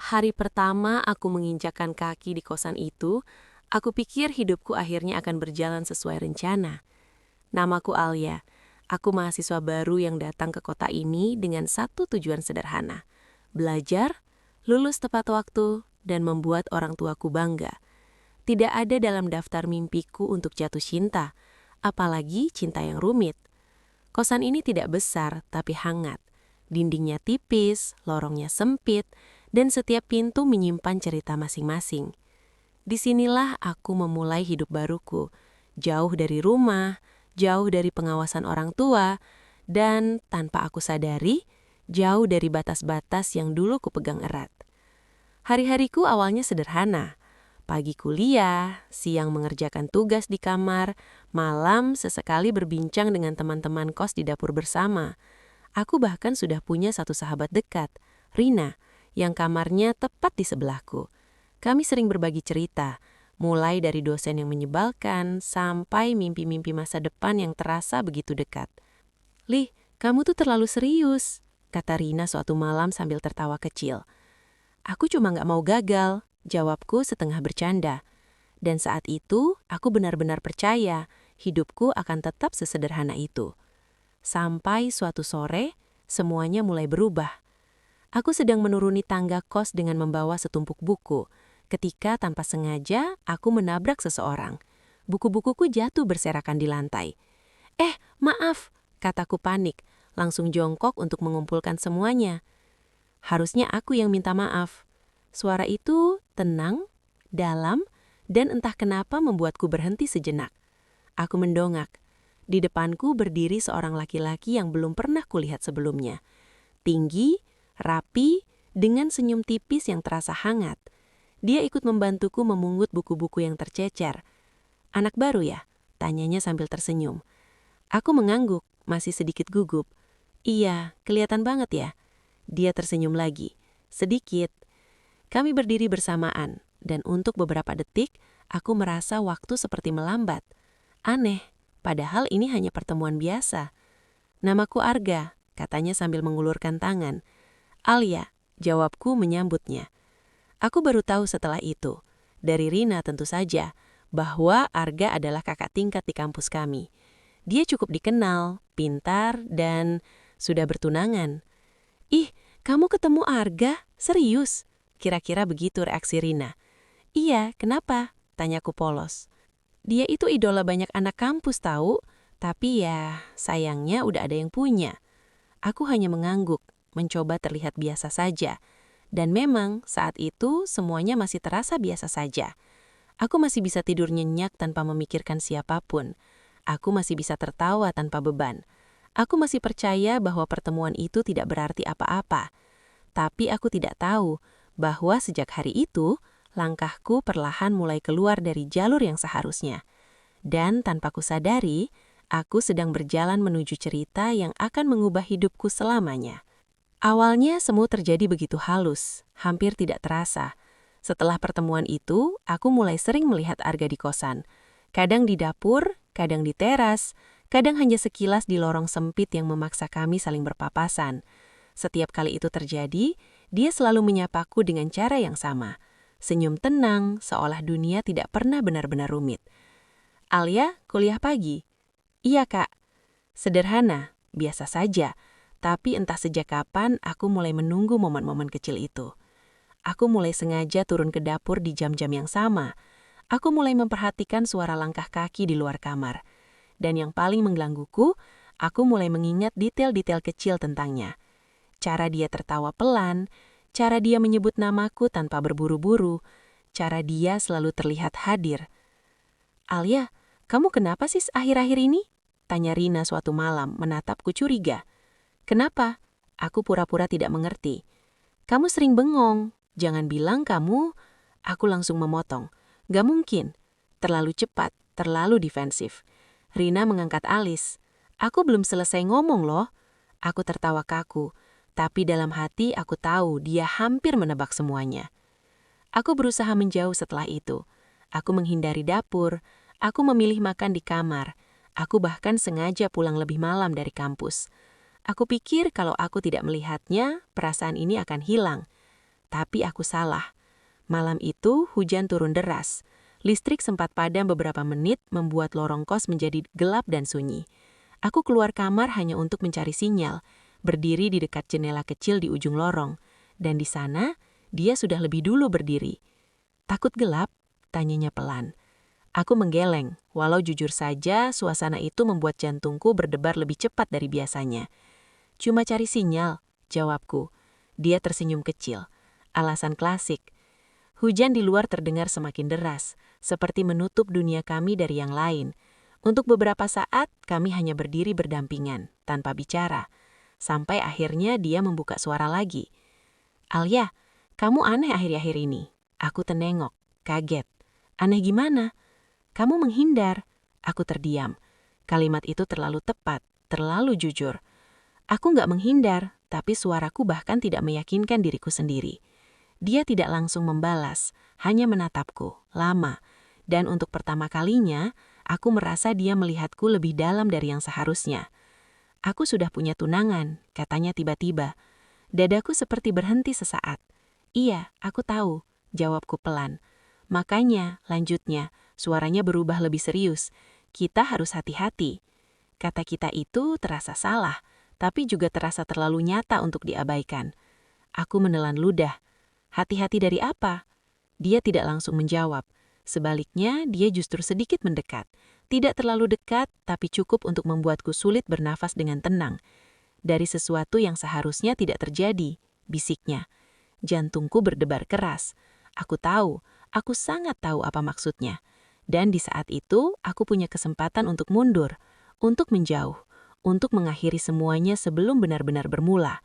Hari pertama aku menginjakkan kaki di kosan itu, aku pikir hidupku akhirnya akan berjalan sesuai rencana. Namaku Alia. Aku mahasiswa baru yang datang ke kota ini dengan satu tujuan sederhana. Belajar, lulus tepat waktu, dan membuat orang tuaku bangga. Tidak ada dalam daftar mimpiku untuk jatuh cinta, apalagi cinta yang rumit. Kosan ini tidak besar, tapi hangat. Dindingnya tipis, lorongnya sempit, dan setiap pintu menyimpan cerita masing-masing. Disinilah aku memulai hidup baruku, jauh dari rumah, jauh dari pengawasan orang tua, dan tanpa aku sadari, jauh dari batas-batas yang dulu kupegang erat. Hari-hariku awalnya sederhana. Pagi kuliah, siang mengerjakan tugas di kamar, malam sesekali berbincang dengan teman-teman kos di dapur bersama. Aku bahkan sudah punya satu sahabat dekat, Rina, yang kamarnya tepat di sebelahku. Kami sering berbagi cerita, mulai dari dosen yang menyebalkan sampai mimpi-mimpi masa depan yang terasa begitu dekat. "Lih, kamu tuh terlalu serius," kata Rina suatu malam sambil tertawa kecil. "Aku cuma nggak mau gagal," jawabku setengah bercanda. Dan saat itu, aku benar-benar percaya hidupku akan tetap sesederhana itu. Sampai suatu sore, semuanya mulai berubah. Aku sedang menuruni tangga kos dengan membawa setumpuk buku, ketika tanpa sengaja aku menabrak seseorang. Buku-bukuku jatuh berserakan di lantai. Maaf," kataku panik, langsung jongkok untuk mengumpulkan semuanya. Harusnya aku yang minta maaf. Suara itu tenang, dalam, dan entah kenapa membuatku berhenti sejenak. Aku mendongak. Di depanku berdiri seorang laki-laki yang belum pernah kulihat sebelumnya. Tinggi, rapi, dengan senyum tipis yang terasa hangat. Dia ikut membantuku memungut buku-buku yang tercecer. "Anak baru ya?" tanyanya sambil tersenyum. Aku mengangguk, masih sedikit gugup. "Iya, kelihatan banget ya." Dia tersenyum lagi. Sedikit. Kami berdiri bersamaan, dan untuk beberapa detik, aku merasa waktu seperti melambat. Aneh, padahal ini hanya pertemuan biasa. "Namaku Arga," katanya sambil mengulurkan tangan. "Alia," jawabku menyambutnya. Aku baru tahu setelah itu, dari Rina tentu saja, bahwa Arga adalah kakak tingkat di kampus kami. Dia cukup dikenal, pintar, dan sudah bertunangan. "Ih, kamu ketemu Arga? Serius?" Kira-kira begitu reaksi Rina. "Iya, kenapa?" tanyaku polos. "Dia itu idola banyak anak kampus tahu, tapi ya sayangnya udah ada yang punya." Aku hanya mengangguk, mencoba terlihat biasa saja. Dan memang saat itu semuanya masih terasa biasa saja. Aku masih bisa tidur nyenyak tanpa memikirkan siapapun. Aku masih bisa tertawa tanpa beban. Aku masih percaya bahwa pertemuan itu tidak berarti apa-apa. Tapi aku tidak tahu bahwa sejak hari itu, langkahku perlahan mulai keluar dari jalur yang seharusnya. Dan tanpa kusadari, aku sedang berjalan menuju cerita yang akan mengubah hidupku selamanya. Awalnya semua terjadi begitu halus, hampir tidak terasa. Setelah pertemuan itu, aku mulai sering melihat Arga di kosan. Kadang di dapur, kadang di teras, kadang hanya sekilas di lorong sempit yang memaksa kami saling berpapasan. Setiap kali itu terjadi, dia selalu menyapaku dengan cara yang sama. Senyum tenang, seolah dunia tidak pernah benar-benar rumit. "Alia, kuliah pagi?" "Iya, Kak." Sederhana, biasa saja. Tapi entah sejak kapan aku mulai menunggu momen-momen kecil itu. Aku mulai sengaja turun ke dapur di jam-jam yang sama. Aku mulai memperhatikan suara langkah kaki di luar kamar. Dan yang paling menggangguku, aku mulai mengingat detail-detail kecil tentangnya. Cara dia tertawa pelan, cara dia menyebut namaku tanpa berburu-buru, cara dia selalu terlihat hadir. "Alia, kamu kenapa sih akhir-akhir ini?" tanya Rina suatu malam menatapku curiga. "Kenapa?" Aku pura-pura tidak mengerti. "Kamu sering bengong. Jangan bilang kamu..." Aku langsung memotong. "Gak mungkin. Terlalu cepat, terlalu defensif." Rina mengangkat alis. "Aku belum selesai ngomong loh." Aku tertawa kaku, tapi dalam hati aku tahu dia hampir menebak semuanya. Aku berusaha menjauh setelah itu. Aku menghindari dapur. Aku memilih makan di kamar. Aku bahkan sengaja pulang lebih malam dari kampus. Aku pikir kalau aku tidak melihatnya, perasaan ini akan hilang. Tapi aku salah. Malam itu hujan turun deras. Listrik sempat padam beberapa menit membuat lorong kos menjadi gelap dan sunyi. Aku keluar kamar hanya untuk mencari sinyal, berdiri di dekat jendela kecil di ujung lorong. Dan di sana, dia sudah lebih dulu berdiri. "Takut gelap?" tanyanya pelan. Aku menggeleng, walau jujur saja suasana itu membuat jantungku berdebar lebih cepat dari biasanya. "Cuma cari sinyal," jawabku. Dia tersenyum kecil. Alasan klasik. Hujan di luar terdengar semakin deras, seperti menutup dunia kami dari yang lain. Untuk beberapa saat, kami hanya berdiri berdampingan, tanpa bicara. Sampai akhirnya dia membuka suara lagi. "Alia, kamu aneh akhir-akhir ini." Aku tenengok, kaget. "Aneh gimana?" "Kamu menghindar." Aku terdiam. Kalimat itu terlalu tepat, terlalu jujur. Aku nggak menghindar, tapi suaraku bahkan tidak meyakinkan diriku sendiri. Dia tidak langsung membalas, hanya menatapku, lama. Dan untuk pertama kalinya, aku merasa dia melihatku lebih dalam dari yang seharusnya. "Aku sudah punya tunangan," katanya tiba-tiba. Dadaku seperti berhenti sesaat. "Iya, aku tahu," jawabku pelan. "Makanya," lanjutnya, suaranya berubah lebih serius. "Kita harus hati-hati." Kata kita itu terasa salah, tapi juga terasa terlalu nyata untuk diabaikan. Aku menelan ludah. "Hati-hati dari apa?" Dia tidak langsung menjawab. Sebaliknya, dia justru sedikit mendekat. Tidak terlalu dekat, tapi cukup untuk membuatku sulit bernafas dengan tenang. "Dari sesuatu yang seharusnya tidak terjadi," bisiknya. Jantungku berdebar keras. Aku tahu, aku sangat tahu apa maksudnya. Dan di saat itu, aku punya kesempatan untuk mundur, untuk menjauh, untuk mengakhiri semuanya sebelum benar-benar bermula.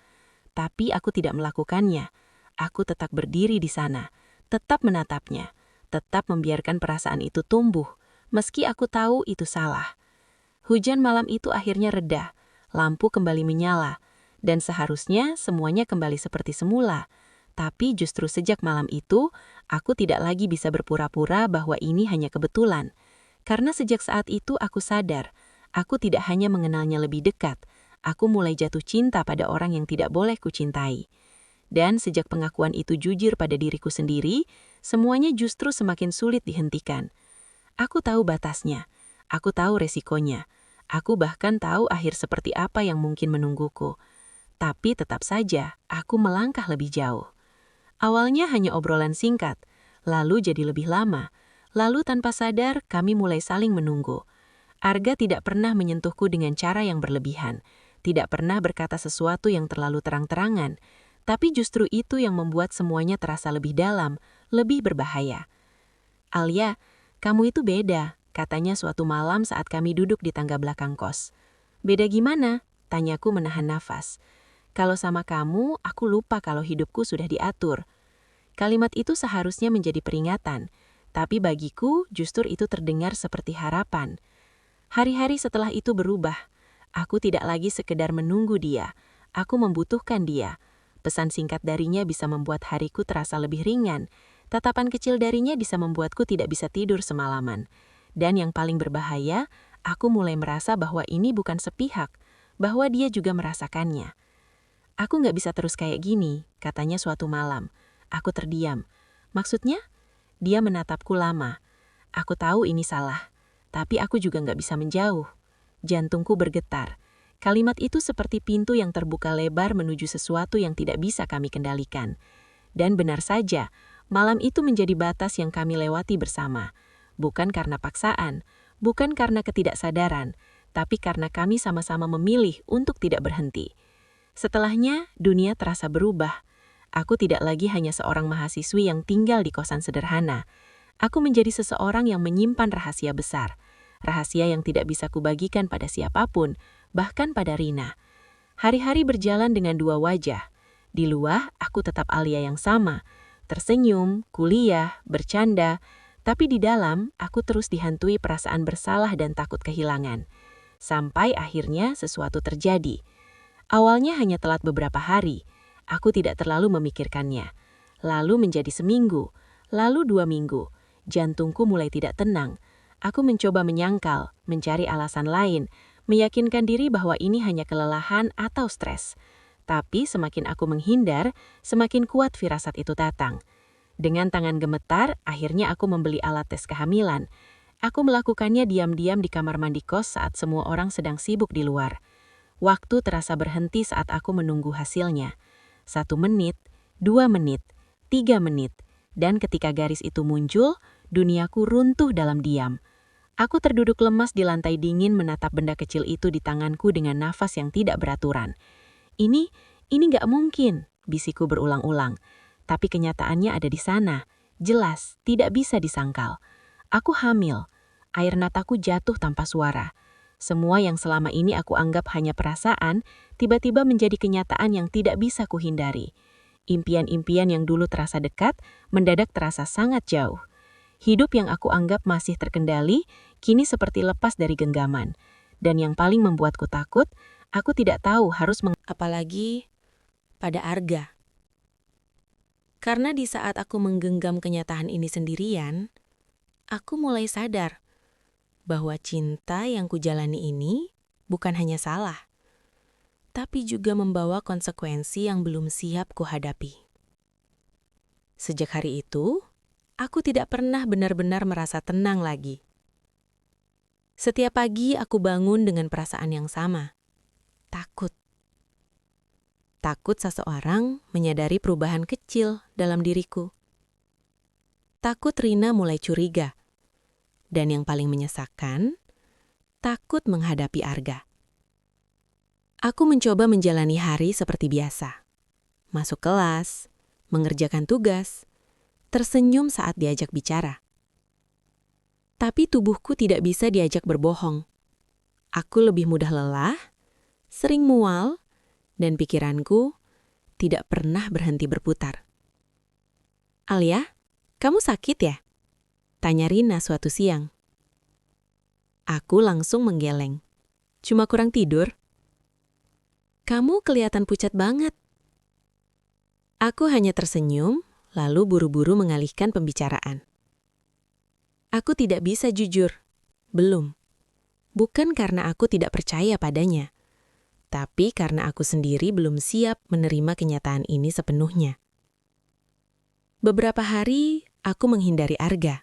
Tapi aku tidak melakukannya. Aku tetap berdiri di sana, tetap menatapnya, tetap membiarkan perasaan itu tumbuh, meski aku tahu itu salah. Hujan malam itu akhirnya reda, lampu kembali menyala, dan seharusnya semuanya kembali seperti semula. Tapi justru sejak malam itu, aku tidak lagi bisa berpura-pura bahwa ini hanya kebetulan. Karena sejak saat itu aku sadar, aku tidak hanya mengenalnya lebih dekat, aku mulai jatuh cinta pada orang yang tidak boleh kucintai. Dan sejak pengakuan itu jujur pada diriku sendiri, semuanya justru semakin sulit dihentikan. Aku tahu batasnya, aku tahu resikonya, aku bahkan tahu akhir seperti apa yang mungkin menungguku. Tapi tetap saja, aku melangkah lebih jauh. Awalnya hanya obrolan singkat, lalu jadi lebih lama. Lalu tanpa sadar, kami mulai saling menunggu. Arga tidak pernah menyentuhku dengan cara yang berlebihan, tidak pernah berkata sesuatu yang terlalu terang-terangan, tapi justru itu yang membuat semuanya terasa lebih dalam, lebih berbahaya. "Alia, kamu itu beda," katanya suatu malam saat kami duduk di tangga belakang kos. "Beda gimana?" tanyaku menahan nafas. "Kalau sama kamu, aku lupa kalau hidupku sudah diatur." Kalimat itu seharusnya menjadi peringatan, tapi bagiku justru itu terdengar seperti harapan. Hari-hari setelah itu berubah. Aku tidak lagi sekedar menunggu dia, aku membutuhkan dia. Pesan singkat darinya bisa membuat hariku terasa lebih ringan. Tatapan kecil darinya bisa membuatku tidak bisa tidur semalaman. Dan yang paling berbahaya, aku mulai merasa bahwa ini bukan sepihak, bahwa dia juga merasakannya. "Aku nggak bisa terus kayak gini," katanya suatu malam. Aku terdiam. "Maksudnya?" Dia menatapku lama. Aku tahu ini salah, tapi aku juga nggak bisa menjauh. Jantungku bergetar. Kalimat itu seperti pintu yang terbuka lebar menuju sesuatu yang tidak bisa kami kendalikan. Dan benar saja, malam itu menjadi batas yang kami lewati bersama. Bukan karena paksaan, bukan karena ketidaksadaran, tapi karena kami sama-sama memilih untuk tidak berhenti. Setelahnya, dunia terasa berubah. Aku tidak lagi hanya seorang mahasiswi yang tinggal di kosan sederhana. Aku menjadi seseorang yang menyimpan rahasia besar. Rahasia yang tidak bisa kubagikan pada siapapun, bahkan pada Rina. Hari-hari berjalan dengan dua wajah. Di luar, aku tetap Alia yang sama. Tersenyum, kuliah, bercanda. Tapi di dalam, aku terus dihantui perasaan bersalah dan takut kehilangan. Sampai akhirnya sesuatu terjadi. Awalnya hanya telat beberapa hari. Aku tidak terlalu memikirkannya. Lalu menjadi seminggu, lalu 2 minggu. Jantungku mulai tidak tenang. Aku mencoba menyangkal, mencari alasan lain, meyakinkan diri bahwa ini hanya kelelahan atau stres. Tapi semakin aku menghindar, semakin kuat firasat itu datang. Dengan tangan gemetar, akhirnya aku membeli alat tes kehamilan. Aku melakukannya diam-diam di kamar mandi kos saat semua orang sedang sibuk di luar. Waktu terasa berhenti saat aku menunggu hasilnya. 1 menit, 2 menit, 3 menit, dan ketika garis itu muncul, duniaku runtuh dalam diam. Aku terduduk lemas di lantai dingin menatap benda kecil itu di tanganku dengan nafas yang tidak beraturan. Ini nggak mungkin, bisikku berulang-ulang. Tapi kenyataannya ada di sana. Jelas, tidak bisa disangkal. Aku hamil. Air mataku jatuh tanpa suara. Semua yang selama ini aku anggap hanya perasaan, tiba-tiba menjadi kenyataan yang tidak bisa kuhindari. Impian-impian yang dulu terasa dekat, mendadak terasa sangat jauh. Hidup yang aku anggap masih terkendali, kini seperti lepas dari genggaman. Dan yang paling membuatku takut, aku tidak tahu harus apalagi pada Arga. Karena di saat aku menggenggam kenyataan ini sendirian, aku mulai sadar bahwa cinta yang kujalani ini bukan hanya salah, tapi juga membawa konsekuensi yang belum siap kuhadapi. Sejak hari itu, aku tidak pernah benar-benar merasa tenang lagi. Setiap pagi aku bangun dengan perasaan yang sama, takut. Takut seseorang menyadari perubahan kecil dalam diriku. Takut Rina mulai curiga. Dan yang paling menyesakkan, takut menghadapi Arga. Aku mencoba menjalani hari seperti biasa. Masuk kelas, mengerjakan tugas, tersenyum saat diajak bicara. Tapi tubuhku tidak bisa diajak berbohong. Aku lebih mudah lelah, sering mual, dan pikiranku tidak pernah berhenti berputar. "Alia, kamu sakit ya?" tanya Rina suatu siang. Aku langsung menggeleng. "Cuma kurang tidur." "Kamu kelihatan pucat banget." Aku hanya tersenyum, lalu buru-buru mengalihkan pembicaraan. Aku tidak bisa jujur. Belum. Bukan karena aku tidak percaya padanya, tapi karena aku sendiri belum siap menerima kenyataan ini sepenuhnya. Beberapa hari, aku menghindari Arga.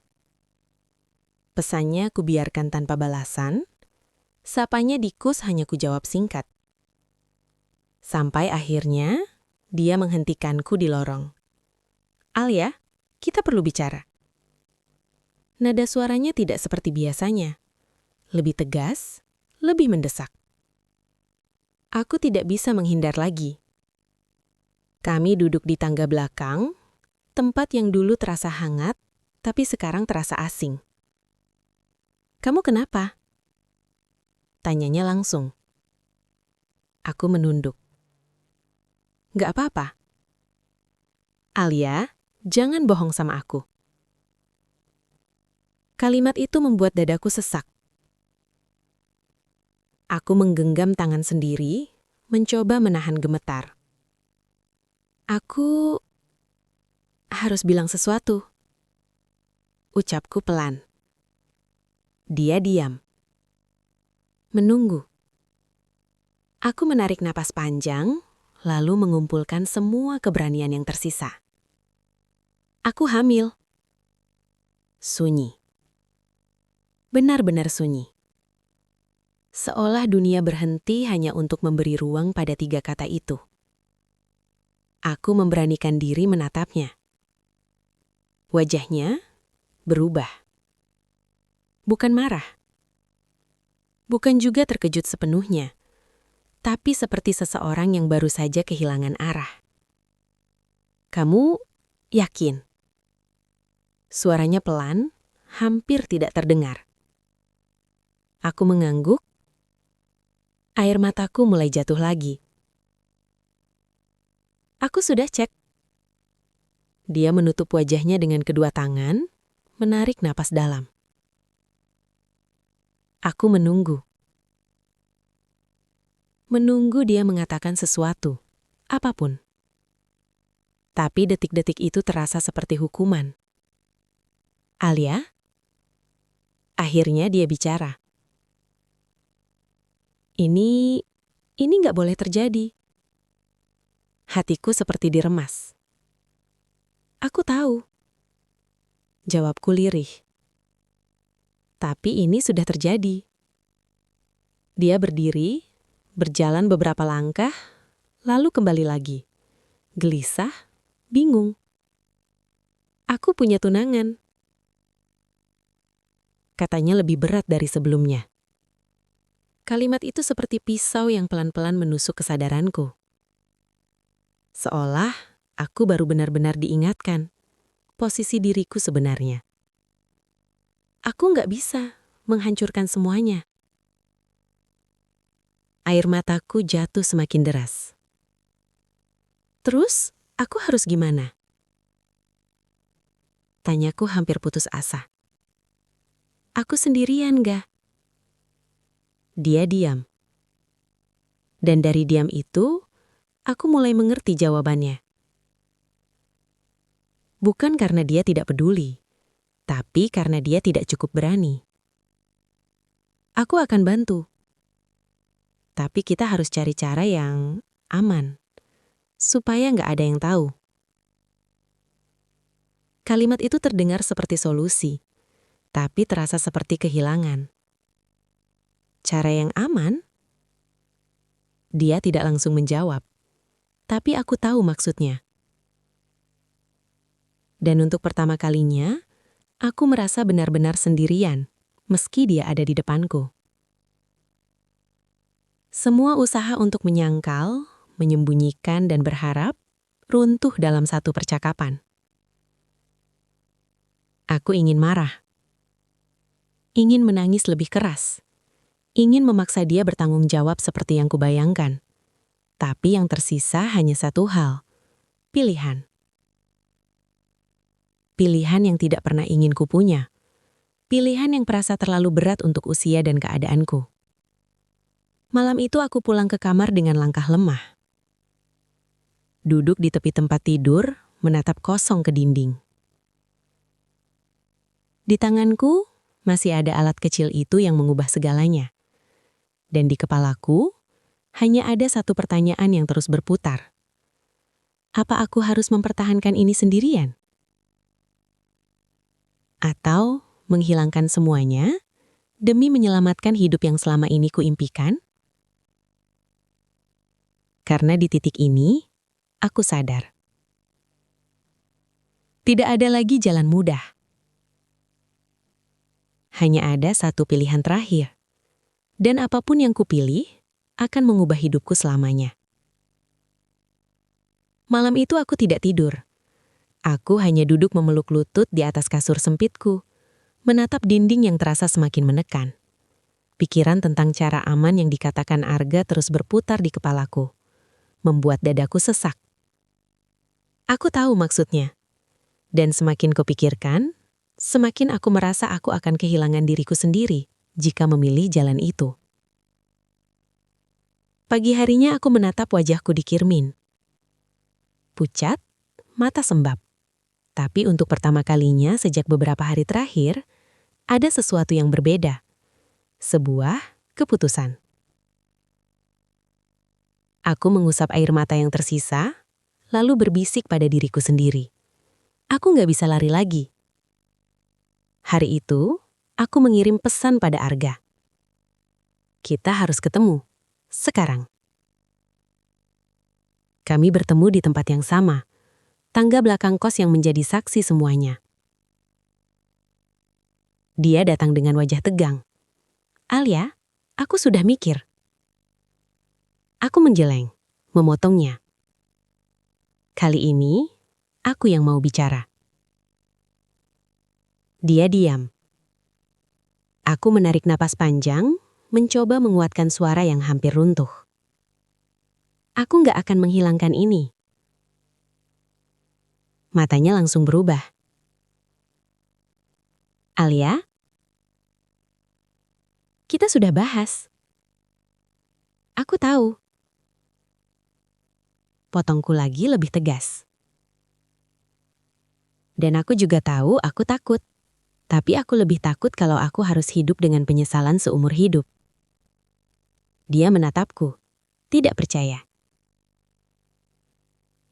Pesannya kubiarkan tanpa balasan, sapanya di kos hanya kujawab singkat. Sampai akhirnya, dia menghentikanku di lorong. "Alia, kita perlu bicara." Nada suaranya tidak seperti biasanya. Lebih tegas, lebih mendesak. Aku tidak bisa menghindar lagi. Kami duduk di tangga belakang, tempat yang dulu terasa hangat, tapi sekarang terasa asing. "Kamu kenapa?" tanyanya langsung. Aku menunduk. "Nggak apa-apa." "Alia, jangan bohong sama aku." Kalimat itu membuat dadaku sesak. Aku menggenggam tangan sendiri, mencoba menahan gemetar. "Aku harus bilang sesuatu," ucapku pelan. Dia diam. Menunggu. Aku menarik napas panjang, lalu mengumpulkan semua keberanian yang tersisa. "Aku hamil." Sunyi. Benar-benar sunyi. Seolah dunia berhenti hanya untuk memberi ruang pada 3 kata itu. Aku memberanikan diri menatapnya. Wajahnya berubah. Bukan marah. Bukan juga terkejut sepenuhnya, tapi seperti seseorang yang baru saja kehilangan arah. "Kamu yakin?" Suaranya pelan, hampir tidak terdengar. Aku mengangguk. Air mataku mulai jatuh lagi. "Aku sudah cek." Dia menutup wajahnya dengan kedua tangan, menarik napas dalam. Aku menunggu. Menunggu dia mengatakan sesuatu, apapun. Tapi detik-detik itu terasa seperti hukuman. "Alia?" Akhirnya dia bicara. Ini nggak boleh terjadi." Hatiku seperti diremas. Aku tahu. Jawabku lirih. Tapi ini sudah terjadi. Dia berdiri, berjalan beberapa langkah, lalu kembali lagi. Gelisah, bingung. Aku punya tunangan. Katanya lebih berat dari sebelumnya. Kalimat itu seperti pisau yang pelan-pelan menusuk kesadaranku. Seolah aku baru benar-benar diingatkan posisi diriku sebenarnya. Aku nggak bisa menghancurkan semuanya. Air mataku jatuh semakin deras. Terus, aku harus gimana? Tanyaku hampir putus asa. Aku sendirian gak? Dia diam. Dan dari diam itu, aku mulai mengerti jawabannya. Bukan karena dia tidak peduli, tapi karena dia tidak cukup berani. Aku akan bantu. Tapi kita harus cari cara yang aman, supaya nggak ada yang tahu. Kalimat itu terdengar seperti solusi, tapi terasa seperti kehilangan. Cara yang aman? Dia tidak langsung menjawab, tapi aku tahu maksudnya. Dan untuk pertama kalinya, aku merasa benar-benar sendirian, meski dia ada di depanku. Semua usaha untuk menyangkal, menyembunyikan, dan berharap runtuh dalam satu percakapan. Aku ingin marah. Ingin menangis lebih keras. Ingin memaksa dia bertanggung jawab seperti yang kubayangkan. Tapi yang tersisa hanya satu hal. Pilihan. Pilihan yang tidak pernah ingin kupunya. Pilihan yang terasa terlalu berat untuk usia dan keadaanku. Malam itu aku pulang ke kamar dengan langkah lemah. Duduk di tepi tempat tidur, menatap kosong ke dinding. Di tanganku, masih ada alat kecil itu yang mengubah segalanya. Dan di kepalaku, hanya ada satu pertanyaan yang terus berputar. Apa aku harus mempertahankan ini sendirian? Atau menghilangkan semuanya demi menyelamatkan hidup yang selama ini kuimpikan? Karena di titik ini, aku sadar. Tidak ada lagi jalan mudah. Hanya ada satu pilihan terakhir. Dan apapun yang kupilih, akan mengubah hidupku selamanya. Malam itu aku tidak tidur. Aku hanya duduk memeluk lutut di atas kasur sempitku, menatap dinding yang terasa semakin menekan. Pikiran tentang cara aman yang dikatakan Arga terus berputar di kepalaku, membuat dadaku sesak. Aku tahu maksudnya. Dan semakin kupikirkan, semakin aku merasa aku akan kehilangan diriku sendiri jika memilih jalan itu. Pagi harinya aku menatap wajahku di cermin. Pucat, mata sembab. Tapi untuk pertama kalinya sejak beberapa hari terakhir, ada sesuatu yang berbeda. Sebuah keputusan. Aku mengusap air mata yang tersisa, lalu berbisik pada diriku sendiri. Aku nggak bisa lari lagi. Hari itu, aku mengirim pesan pada Arga. Kita harus ketemu. Sekarang. Kami bertemu di tempat yang sama. Tangga belakang kos yang menjadi saksi semuanya. Dia datang dengan wajah tegang. Alia, aku sudah mikir. Aku menjeleng, memotongnya. Kali ini, aku yang mau bicara. Dia diam. Aku menarik napas panjang, mencoba menguatkan suara yang hampir runtuh. Aku nggak akan menghilangkan ini. Matanya langsung berubah. Alia? Kita sudah bahas. Aku tahu. Potongku lagi lebih tegas. Dan aku juga tahu aku takut. Tapi aku lebih takut kalau aku harus hidup dengan penyesalan seumur hidup. Dia menatapku, tidak percaya.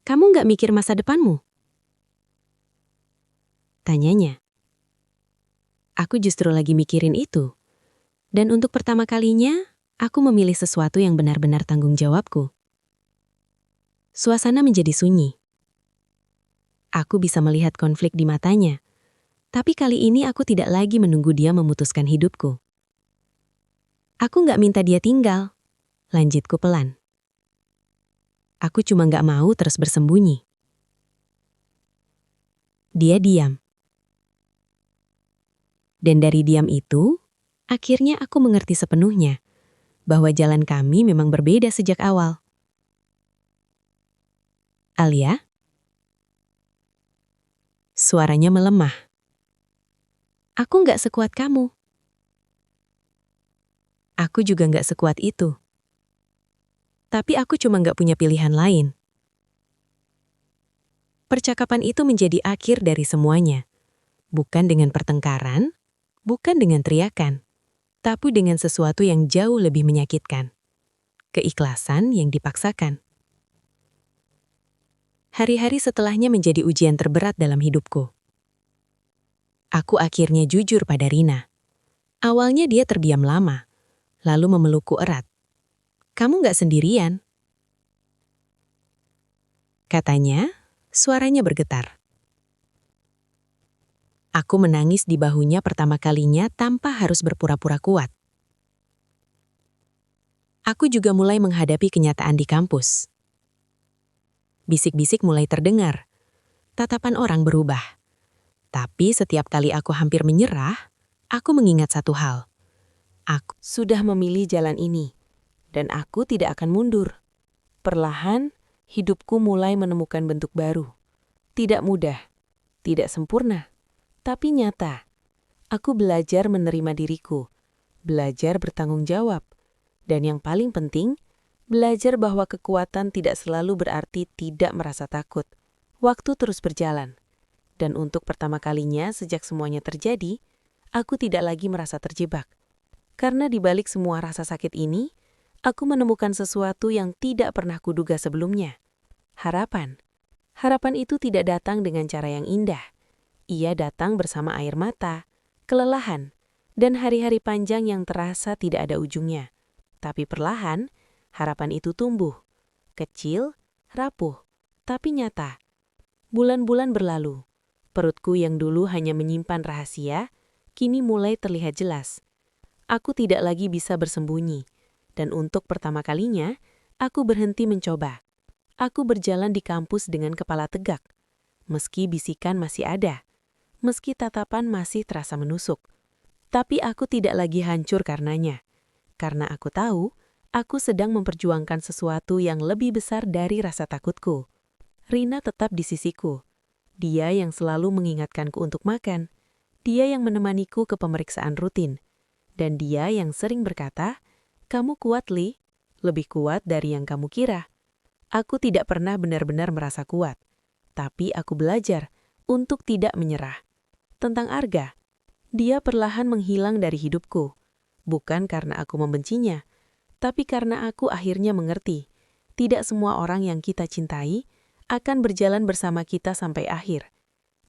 Kamu nggak mikir masa depanmu? Tanyanya. Aku justru lagi mikirin itu. Dan untuk pertama kalinya, aku memilih sesuatu yang benar-benar tanggung jawabku. Suasana menjadi sunyi. Aku bisa melihat konflik di matanya. Tapi kali ini aku tidak lagi menunggu dia memutuskan hidupku. Aku nggak minta dia tinggal. Lanjutku pelan. Aku cuma nggak mau terus bersembunyi. Dia diam. Dan dari diam itu, akhirnya aku mengerti sepenuhnya bahwa jalan kami memang berbeda sejak awal. Alia? Suaranya melemah. Aku nggak sekuat kamu. Aku juga nggak sekuat itu. Tapi aku cuma nggak punya pilihan lain. Percakapan itu menjadi akhir dari semuanya. Bukan dengan pertengkaran, bukan dengan teriakan, tapi dengan sesuatu yang jauh lebih menyakitkan. Keikhlasan yang dipaksakan. Hari-hari setelahnya menjadi ujian terberat dalam hidupku. Aku akhirnya jujur pada Rina. Awalnya dia terdiam lama, lalu memelukku erat. Kamu nggak sendirian. Katanya, suaranya bergetar. Aku menangis di bahunya pertama kalinya tanpa harus berpura-pura kuat. Aku juga mulai menghadapi kenyataan di kampus. Bisik-bisik mulai terdengar. Tatapan orang berubah. Tapi setiap kali aku hampir menyerah, aku mengingat satu hal. Aku sudah memilih jalan ini, dan aku tidak akan mundur. Perlahan, hidupku mulai menemukan bentuk baru. Tidak mudah, tidak sempurna, tapi nyata. Aku belajar menerima diriku, belajar bertanggung jawab, dan yang paling penting, belajar bahwa kekuatan tidak selalu berarti tidak merasa takut. Waktu terus berjalan, dan untuk pertama kalinya sejak semuanya terjadi, aku tidak lagi merasa terjebak. Karena di balik semua rasa sakit ini, aku menemukan sesuatu yang tidak pernah kuduga sebelumnya. Harapan. Harapan itu tidak datang dengan cara yang indah. Ia datang bersama air mata, kelelahan, dan hari-hari panjang yang terasa tidak ada ujungnya. Tapi perlahan, harapan itu tumbuh. Kecil, rapuh, tapi nyata. Bulan-bulan berlalu. Perutku yang dulu hanya menyimpan rahasia, kini mulai terlihat jelas. Aku tidak lagi bisa bersembunyi. Dan untuk pertama kalinya, aku berhenti mencoba. Aku berjalan di kampus dengan kepala tegak. Meski bisikan masih ada. Meski tatapan masih terasa menusuk. Tapi aku tidak lagi hancur karenanya. Karena aku tahu, aku sedang memperjuangkan sesuatu yang lebih besar dari rasa takutku. Rina tetap di sisiku. Dia yang selalu mengingatkanku untuk makan. Dia yang menemaniku ke pemeriksaan rutin. Dan dia yang sering berkata, "Kamu kuat, Li. Lebih kuat dari yang kamu kira." Aku tidak pernah benar-benar merasa kuat. Tapi aku belajar untuk tidak menyerah. Tentang Arga, dia perlahan menghilang dari hidupku. Bukan karena aku membencinya, tapi karena aku akhirnya mengerti. Tidak semua orang yang kita cintai akan berjalan bersama kita sampai akhir.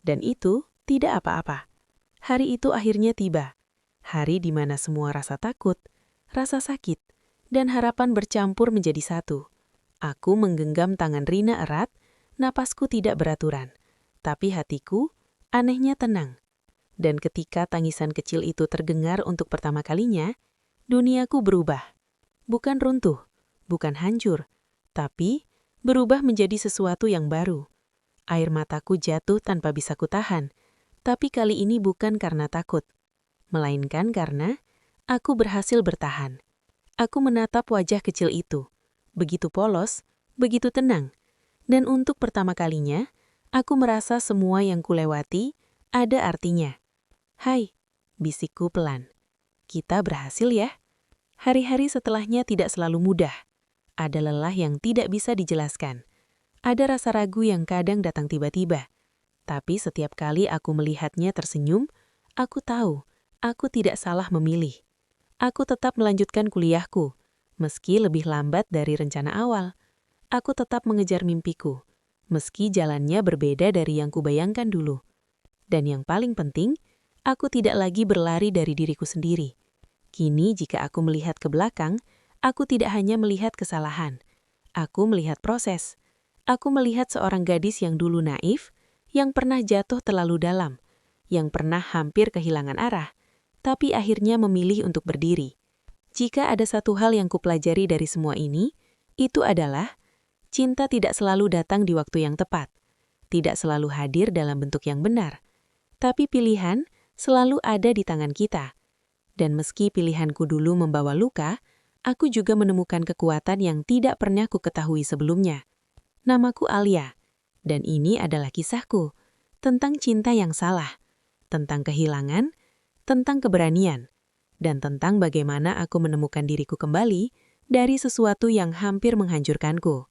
Dan itu tidak apa-apa. Hari itu akhirnya tiba. Hari di mana semua rasa takut, rasa sakit, dan harapan bercampur menjadi satu. Aku menggenggam tangan Rina erat, napasku tidak beraturan. Tapi hatiku anehnya tenang. Dan ketika tangisan kecil itu terdengar untuk pertama kalinya, duniaku berubah. Bukan runtuh, bukan hancur, tapi berubah menjadi sesuatu yang baru. Air mataku jatuh tanpa bisa kutahan, tapi kali ini bukan karena takut, melainkan karena aku berhasil bertahan. Aku menatap wajah kecil itu, begitu polos, begitu tenang, dan untuk pertama kalinya, aku merasa semua yang kulewati ada artinya. "Hai," bisikku pelan. "Kita berhasil ya." Hari-hari setelahnya tidak selalu mudah. Ada lelah yang tidak bisa dijelaskan. Ada rasa ragu yang kadang datang tiba-tiba. Tapi setiap kali aku melihatnya tersenyum, aku tahu aku tidak salah memilih. Aku tetap melanjutkan kuliahku, meski lebih lambat dari rencana awal. Aku tetap mengejar mimpiku, meski jalannya berbeda dari yang kubayangkan dulu. Dan yang paling penting, aku tidak lagi berlari dari diriku sendiri. Kini jika aku melihat ke belakang, aku tidak hanya melihat kesalahan. Aku melihat proses. Aku melihat seorang gadis yang dulu naif, yang pernah jatuh terlalu dalam, yang pernah hampir kehilangan arah, tapi akhirnya memilih untuk berdiri. Jika ada satu hal yang kupelajari dari semua ini, itu adalah cinta tidak selalu datang di waktu yang tepat, tidak selalu hadir dalam bentuk yang benar, tapi pilihan selalu ada di tangan kita. Dan meski pilihanku dulu membawa luka, aku juga menemukan kekuatan yang tidak pernah kuketahui sebelumnya. Namaku Alia, dan ini adalah kisahku tentang cinta yang salah, tentang kehilangan, tentang keberanian, dan tentang bagaimana aku menemukan diriku kembali dari sesuatu yang hampir menghancurkanku.